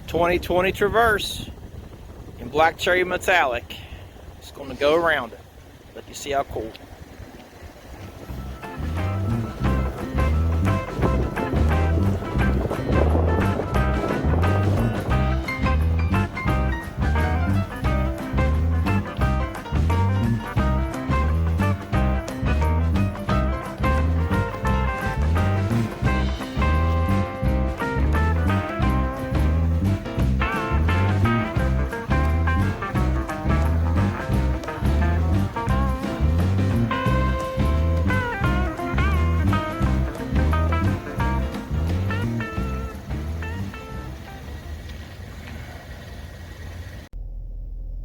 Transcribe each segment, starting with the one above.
2020 Traverse in black cherry metallic. It's going to go around it. Let you see how cool.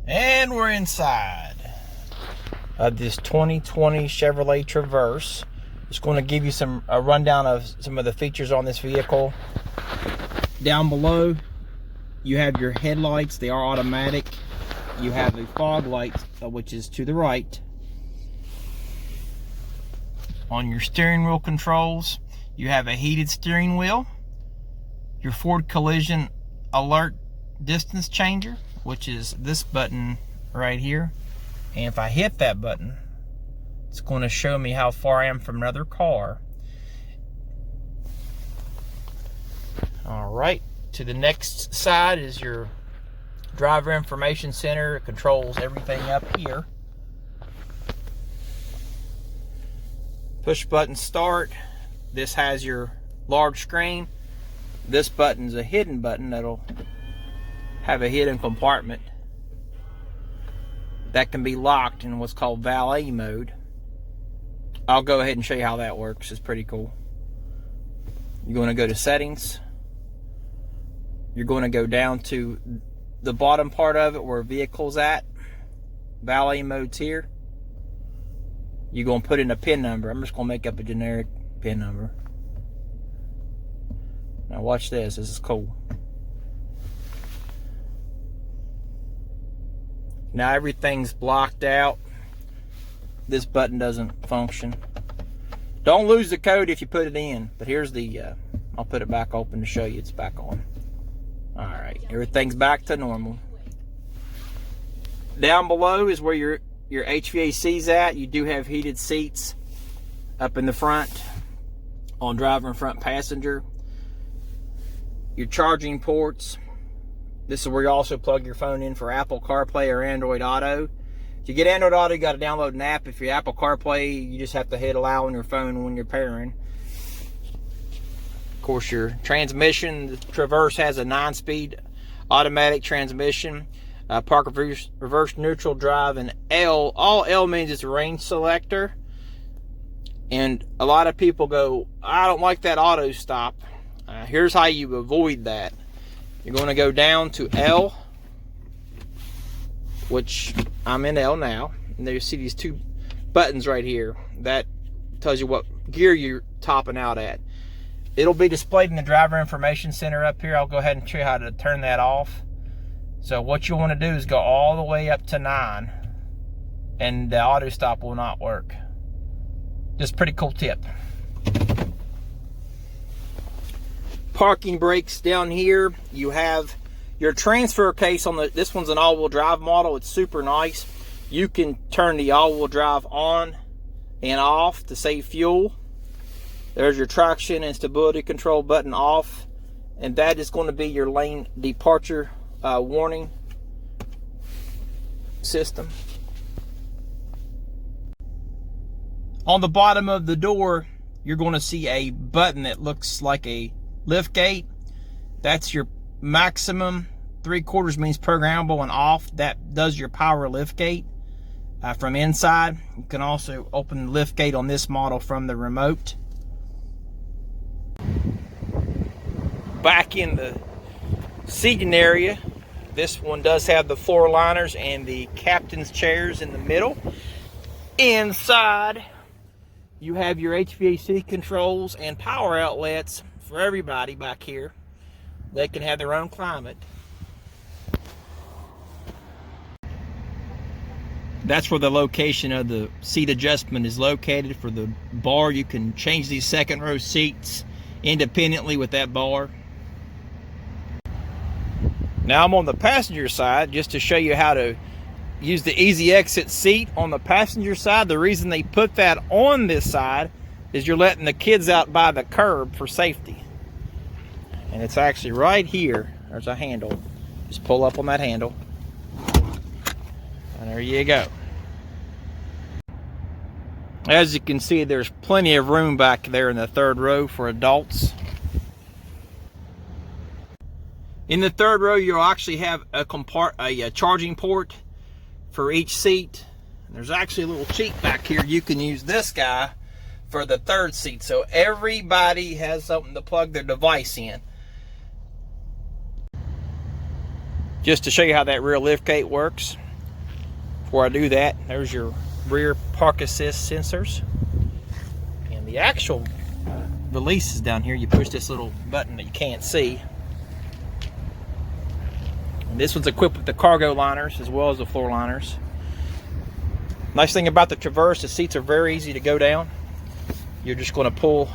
And we're inside of this 2020 Chevrolet Traverse. Just going to give you a rundown of some of the features on this vehicle. Down below, you have your headlights. They are automatic. You have the fog lights, which is to the right. On your steering wheel controls, you have a heated steering wheel. Your Ford Collision Alert distance changer, which is this button right here. And if I hit that button, it's going to show me how far I am from another car. All right, to the next side is your driver information center. It controls everything up here. Push button start. This has your large screen. This button's a hidden button that'll have a hidden compartment that can be locked in what's called valet mode. I'll go ahead and show you how that works. It's pretty cool. You're going to go to settings. You're going to go down to the bottom part of it where vehicle's at. Valet mode's here. You're going to put in a PIN number. I'm just going to make up a generic PIN number. Now watch this. This is cool. Now everything's blocked out. This button doesn't function. Don't lose the code if you put it in. But here's the, I'll put it back open to show you it's back on. Alright, everything's back to normal. Down below is where your HVAC's at. You do have heated seats up in the front on driver and front passenger. Your charging ports. This is where you also plug your phone in for Apple CarPlay or Android Auto. If you get Android Auto, you got to download an app. If you're Apple CarPlay, you just have to hit allow on your phone when you're pairing. Of course, your transmission, the Traverse has a 9-speed automatic transmission. Park reverse neutral drive and L. All L means it's a range selector. And a lot of people go, I don't like that auto stop. Here's how you avoid that. You're going to go down to L, which I'm in L now. And there you see these two buttons right here. That tells you what gear you're topping out at. It'll be displayed in the driver information center up here. I'll go ahead and show you how to turn that off. So what you want to do is go all the way up to 9. And the auto stop will not work. Just a pretty cool tip. Parking brakes down here. You have your transfer case on this one's an all-wheel drive model. It's super nice. You can turn the all-wheel drive on and off to save fuel. There's your traction and stability control button off, and that is going to be your lane departure warning system. On the bottom of the door, you're going to see a button that looks like a lift gate. That's your maximum. 3/4 means programmable, and off, that does your power lift gate from inside. You can also open the lift gate on this model from the remote. Back in the seating area, this one does have the floor liners and the captain's chairs in the middle. Inside, you have your HVAC controls and power outlets for everybody back here. They can have their own climate. That's where the location of the seat adjustment is located for the bar. You can change these second row seats independently with that bar. Now I'm on the passenger side just to show you how to use the easy exit seat on the passenger side. The reason they put that on this side is you're letting the kids out by the curb for safety. And it's actually right here. There's a handle. Just pull up on that handle. And there you go. As you can see, there's plenty of room back there in the third row for adults. In the third row, you'll actually have a charging port for each seat. And there's actually a little cheat back here. You can use this guy for the third seat, so everybody has something to plug their device in. Just to show you how that rear liftgate works, before I do that, there's your rear park assist sensors. And the actual release is down here. You push this little button that you can't see. And this one's equipped with the cargo liners as well as the floor liners. Nice thing about the Traverse, the seats are very easy to go down. You're just going to pull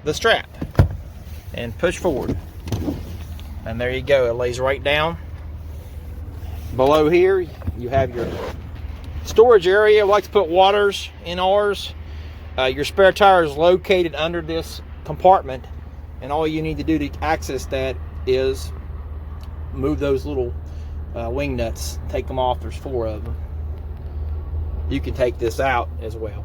the strap and push forward. And there you go, it lays right down. Below here, you have your storage area. I like to put waters in ours. Your spare tire is located under this compartment, and all you need to do to access that is move those little wing nuts, take them off. There's 4 of them. You can take this out as well.